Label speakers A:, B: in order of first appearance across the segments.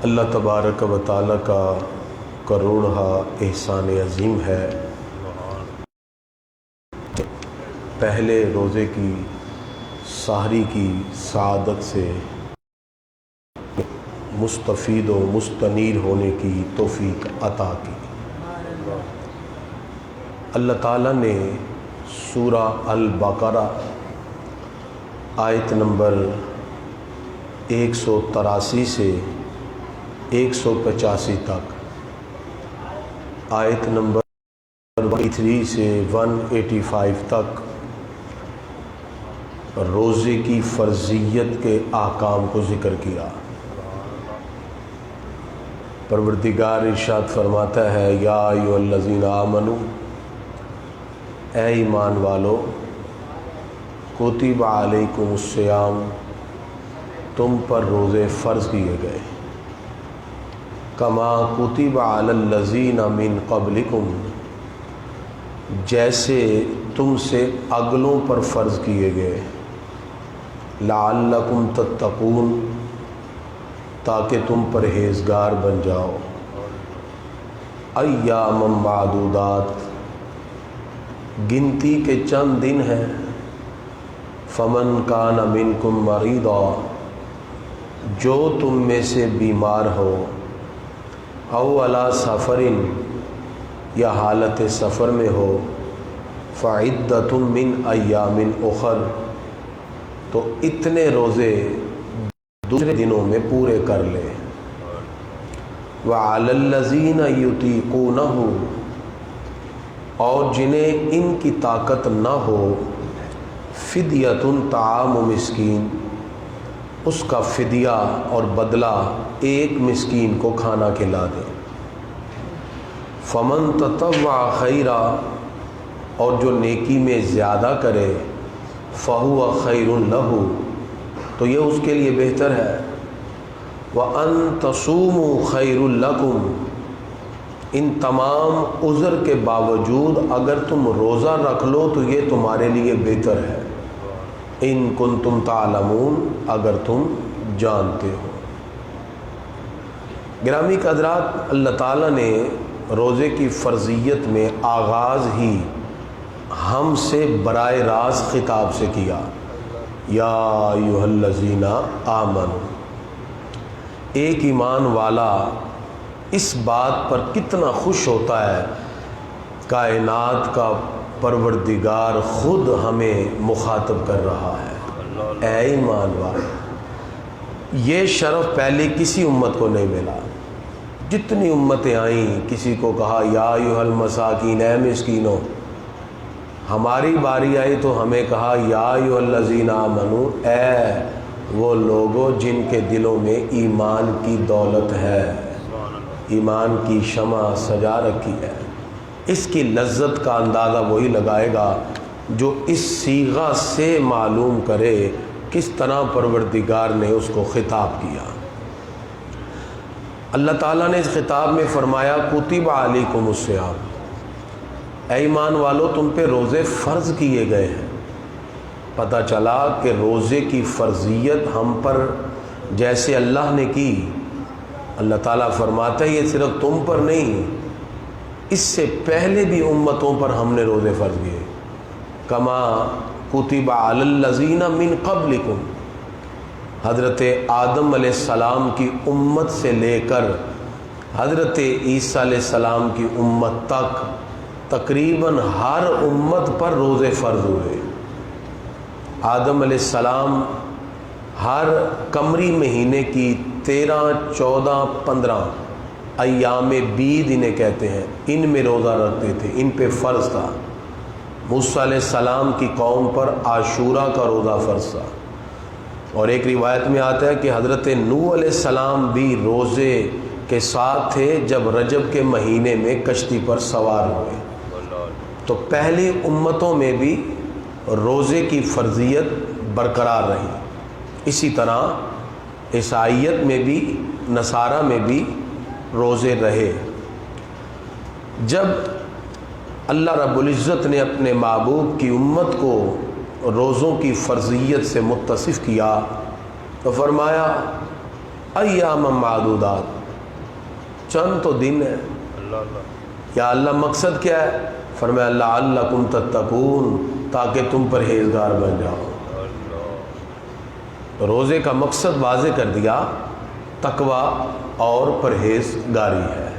A: اللہ تبارک و تعالی کا کروڑہا احسان عظیم ہے۔ پہلے روزے کی سحری کی سعادت سے مستفید و مستنیر ہونے کی توفیق عطا کی۔ اللہ تعالیٰ نے سورہ البقرہ آیت نمبر 183 سے 185 تک، آیت نمبر 183 سے 185 تک روزے کی فرضیت کے احکام کو ذکر کیا۔ پروردگار ارشاد فرماتا ہے، یا ایھا الذین آمنوا، اے ایمان والو، کتب علیکم الصیام، تم پر روزے فرض کیے گئے، کما کتب علی الذین من قبلکم، جیسے تم سے اگلوں پر فرض کیے گئے، لعلکم تتقون، تاکہ تم پرہیزگار بن جاؤ، ایام معدودات، گنتی کے چند دن ہیں، فمن کان منکم مریضا، جو تم میں سے بیمار ہو، او علی سفر، یا حالت سفر میں ہو، فعدۃ من ایام اخر، تو اتنے روزے دوسرے دنوں میں پورے کر لے، وعلی الذین یطیقونہ، اور جنہیں ان کی طاقت نہ ہو، فدیۃ طعام مسکین، اس کا فدیہ اور بدلہ ایک مسکین کو کھانا کھلا دے، فمن تطوع خیرا، اور جو نیکی میں زیادہ کرے، فہو خیر لہ، تو یہ اس کے لیے بہتر ہے، وَأَن تَصُومُوا خَيْرٌ لَكُمْ، ان تمام عذر کے باوجود اگر تم روزہ رکھ لو تو یہ تمہارے لیے بہتر ہے، ان کنتم تعلمون، اگر تم جانتے ہو۔ گرامی قدرات، اللہ تعالیٰ نے روزے کی فرضیت میں آغاز ہی ہم سے براہ راست خطاب سے کیا، یا ایھا الذین آمنوا۔ ایک ایمان والا اس بات پر کتنا خوش ہوتا ہے، کائنات کا پروردگار خود ہمیں مخاطب کر رہا ہے، اے ایمان والے۔ یہ شرف پہلے کسی امت کو نہیں ملا، جتنی امتیں آئیں کسی کو کہا یا ایھا المساکین، اے مسکینوں، ہماری باری آئی تو ہمیں کہا یا ایھا الذین آمنوا، اے وہ لوگوں جن کے دلوں میں ایمان کی دولت ہے، ایمان کی شمع سجا رکھی ہے۔ اس کی لذت کا اندازہ وہی لگائے گا جو اس صیغہ سے معلوم کرے کس طرح پروردگار نے اس کو خطاب کیا۔ اللہ تعالیٰ نے اس خطاب میں فرمایا، کتب علیکم الصیام، اے ایمان والو، تم پہ روزے فرض کیے گئے ہیں۔ پتہ چلا کہ روزے کی فرضیت ہم پر جیسے اللہ نے کی، اللہ تعالیٰ فرماتا ہے یہ صرف تم پر نہیں، اس سے پہلے بھی امتوں پر ہم نے روزے فرض کیے، کما کتب علی الذین من قبلکم، حضرت آدم علیہ السلام کی امت سے لے کر حضرت عیسیٰ علیہ السلام کی امت تک تقریباً ہر امت پر روزے فرض ہوئے۔ آدم علیہ السلام ہر قمری مہینے کی 13، 14، 15 ایام بید انہیں کہتے ہیں، ان میں روزہ رکھتے تھے، ان پہ فرض تھا۔ موسیٰ علیہ السلام کی قوم پر عاشورہ کا روزہ فرض تھا، اور ایک روایت میں آتا ہے کہ حضرت نوح علیہ السلام بھی روزے کے ساتھ تھے جب رجب کے مہینے میں کشتی پر سوار ہوئے۔ تو پہلی امتوں میں بھی روزے کی فرضیت برقرار رہی، اسی طرح عیسائیت میں بھی، نصارہ میں بھی روزے رہے۔ جب اللہ رب العزت نے اپنے محبوب کی امت کو روزوں کی فرضیت سے متصف کیا تو فرمایا ایام معدودات، چند تو دن ہے۔ یا اللہ مقصد کیا ہے؟ فرمایا لعلکم تتقون، تاکہ تم پرہیزگار بن جاؤ۔ روزے کا مقصد واضح کر دیا، تقوی اور پرہیزگاری ہے۔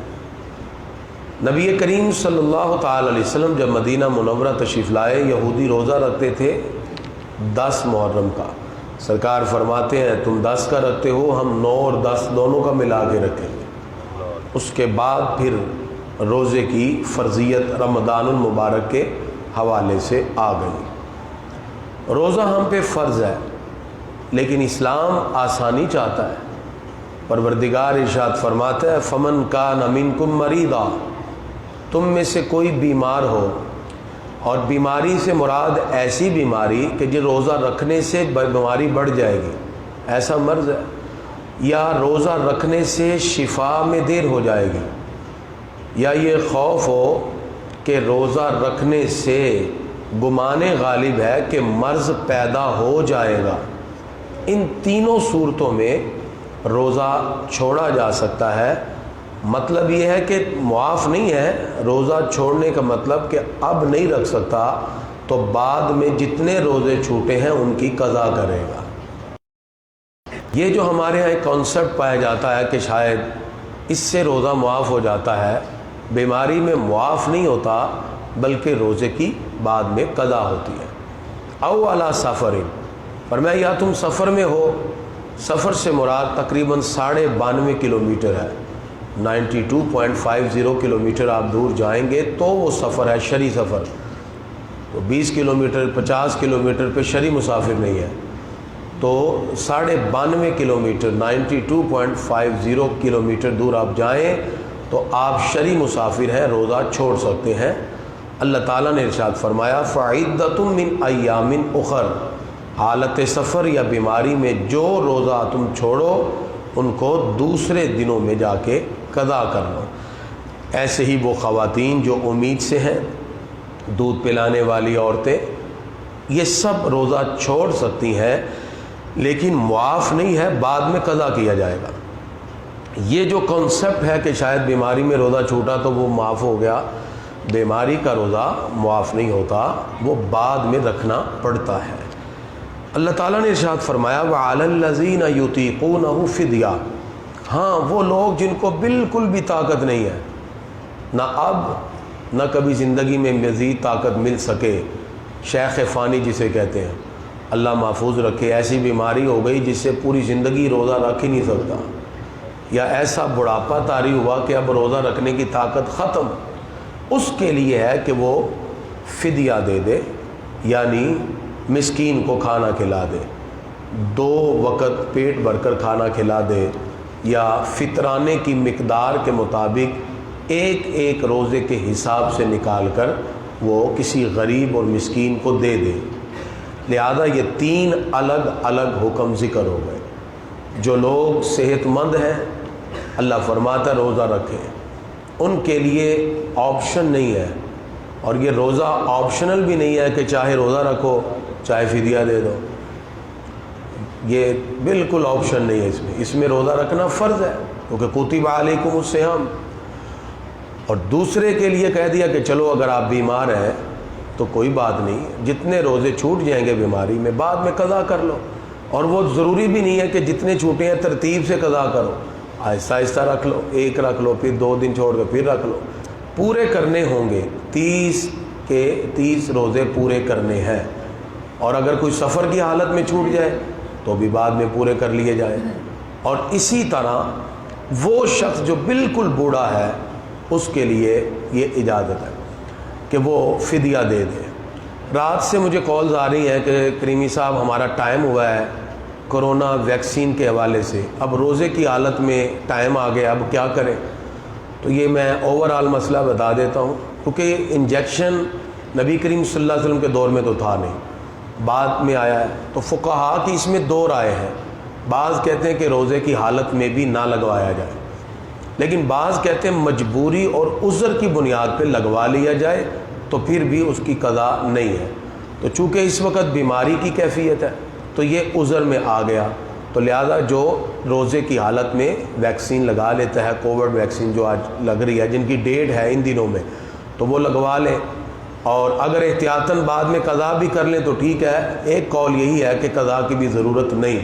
A: نبی کریم صلی اللہ تعالی علیہ وسلم جب مدینہ منورہ تشریف لائے، یہودی روزہ رکھتے تھے 10 محرم کا۔ سرکار فرماتے ہیں تم 10 کا رکھتے ہو، ہم 9 اور 10 دونوں کا ملا کے رکھیں گے۔ اس کے بعد پھر روزے کی فرضیت رمضان المبارک کے حوالے سے آ گئی۔ روزہ ہم پہ فرض ہے، لیکن اسلام آسانی چاہتا ہے۔ پروردگار ارشاد فرماتا ہے فمن کان منکم مریضا، تم میں سے کوئی بیمار ہو، اور بیماری سے مراد ایسی بیماری کہ جو روزہ رکھنے سے بیماری بڑھ جائے گی، ایسا مرض ہے، یا روزہ رکھنے سے شفا میں دیر ہو جائے گی، یا یہ خوف ہو کہ روزہ رکھنے سے گمان غالب ہے کہ مرض پیدا ہو جائے گا، ان تینوں صورتوں میں روزہ چھوڑا جا سکتا ہے۔ مطلب یہ ہے کہ معاف نہیں ہے، روزہ چھوڑنے کا مطلب کہ اب نہیں رکھ سکتا تو بعد میں جتنے روزے چھوٹے ہیں ان کی قضا کرے گا۔ یہ جو ہمارے ہاں ایک کانسیپٹ پایا جاتا ہے کہ شاید اس سے روزہ معاف ہو جاتا ہے، بیماری میں معاف نہیں ہوتا بلکہ روزے کی بعد میں قضا ہوتی ہے۔ او علی سفر، فرمایا یا تم سفر میں ہو، سفر سے مراد تقریباً 92.5 کلومیٹر ہے، 92.50 کلومیٹر آپ دور جائیں گے تو وہ سفر ہے، شرعی سفر۔ تو 20 کلومیٹر 50 کلومیٹر پہ شرعی مسافر نہیں ہے، تو 92.5 کلومیٹر 92.50 کلومیٹر دور آپ جائیں تو آپ شرعی مسافر ہیں، روزہ چھوڑ سکتے ہیں۔ اللہ تعالیٰ نے ارشاد فرمایا فعدۃ من ایام اخر، حالت سفر یا بیماری میں جو روزہ تم چھوڑو ان کو دوسرے دنوں میں جا کے قضا کر لو۔ ایسے ہی وہ خواتین جو امید سے ہیں، دودھ پلانے والی عورتیں، یہ سب روزہ چھوڑ سکتی ہیں، لیکن معاف نہیں ہے، بعد میں قضا کیا جائے گا۔ یہ جو کانسیپٹ ہے کہ شاید بیماری میں روزہ چھوٹا تو وہ معاف ہو گیا، بیماری کا روزہ معاف نہیں ہوتا، وہ بعد میں رکھنا پڑتا ہے۔ اللہ تعالیٰ نے ارشاد فرمایا وَعَلَى الَّذِينَ يُطِيقُونَهُ فِدْيَةٌ، ہاں وہ لوگ جن کو بالکل بھی طاقت نہیں ہے، نہ اب نہ کبھی زندگی میں مزید طاقت مل سکے، شیخ فانی جسے کہتے ہیں، اللہ محفوظ رکھے، ایسی بیماری ہو گئی جس سے پوری زندگی روزہ رکھ ہی نہیں سکتا، یا ایسا بڑھاپا طاری ہوا کہ اب روزہ رکھنے کی طاقت ختم، اس کے لیے ہے کہ وہ فدیہ دے دے، یعنی مسکین کو کھانا کھلا دے، 2 وقت پیٹ بھر کر کھانا کھلا دے، یا فطرانے کی مقدار کے مطابق ایک روزے کے حساب سے نکال کر وہ کسی غریب اور مسکین کو دے دے۔ لہذا یہ 3 الگ الگ حکم ذکر ہو گئے۔ جو لوگ صحت مند ہیں، اللہ فرماتا روزہ رکھیں، ان کے لیے آپشن نہیں ہے، اور یہ روزہ آپشنل بھی نہیں ہے کہ چاہے روزہ رکھو چاہے فدیہ دے دو، یہ بالکل آپشن نہیں ہے، اس میں روزہ رکھنا فرض ہے، کیونکہ کتب علیکم الصیام۔ اور دوسرے کے لیے کہہ دیا کہ چلو اگر آپ بیمار ہیں تو کوئی بات نہیں، جتنے روزے چھوٹ جائیں گے بیماری میں بعد میں قضا کر لو، اور وہ ضروری بھی نہیں ہے کہ جتنے چھوٹے ہیں ترتیب سے قضا کرو، آہستہ آہستہ رکھ لو، 1 رکھ لو، پھر 2 دن چھوڑ کے پھر رکھ لو، پورے کرنے ہوں گے، 30 روزے پورے کرنے ہیں، اور اگر کوئی سفر کی حالت میں چھوٹ جائے تو بھی بعد میں پورے کر لیے جائیں۔ اور اسی طرح وہ شخص جو بالکل بوڑھا ہے اس کے لیے یہ اجازت ہے کہ وہ فدیہ دے دے۔ رات سے مجھے کالز آ رہی ہیں کہ کریمی صاحب ہمارا ٹائم ہوا ہے کرونا ویکسین کے حوالے سے، اب روزے کی حالت میں ٹائم آ گیا، اب کیا کریں؟ تو یہ میں اوورآل مسئلہ بتا دیتا ہوں، کیونکہ انجیکشن نبی کریم صلی اللہ علیہ وسلم کے دور میں تو تھا نہیں، بعد میں آیا ہے، تو فقہا کی اس میں 2 رائے ہیں۔ بعض کہتے ہیں کہ روزے کی حالت میں بھی نہ لگوایا جائے، لیکن بعض کہتے ہیں مجبوری اور عذر کی بنیاد پہ لگوا لیا جائے تو پھر بھی اس کی قضا نہیں ہے۔ تو چونکہ اس وقت بیماری کی کیفیت ہے تو یہ عذر میں آ گیا، تو لہٰذا جو روزے کی حالت میں ویکسین لگا لیتا ہے، کووڈ ویکسین جو آج لگ رہی ہے، جن کی ڈیٹ ہے ان دنوں میں، تو وہ لگوا لیں، اور اگر احتیاطاً بعد میں قضا بھی کر لیں تو ٹھیک ہے۔ ایک قول یہی ہے کہ قضا کی بھی ضرورت نہیں۔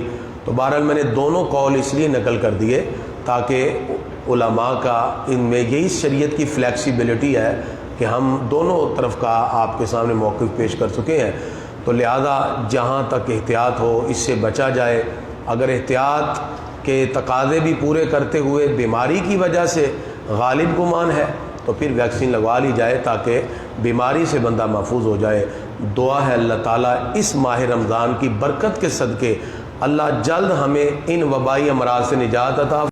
A: تو بہرحال میں نے دونوں قول اس لیے نقل کر دیے تاکہ علماء کا ان میں یہی شریعت کی فلیکسیبلٹی ہے کہ ہم دونوں طرف کا آپ کے سامنے موقف پیش کر چکے ہیں۔ تو لہذا جہاں تک احتیاط ہو اس سے بچا جائے۔ اگر احتیاط کے تقاضے بھی پورے کرتے ہوئے بیماری کی وجہ سے غالب گمان ہے تو پھر ویکسین لگوا لی جائے تاکہ بیماری سے بندہ محفوظ ہو جائے۔ دعا ہے اللہ تعالیٰ اس ماہ رمضان کی برکت کے صدقے اللہ جلد ہمیں ان وبائی امراض سے نجات عطا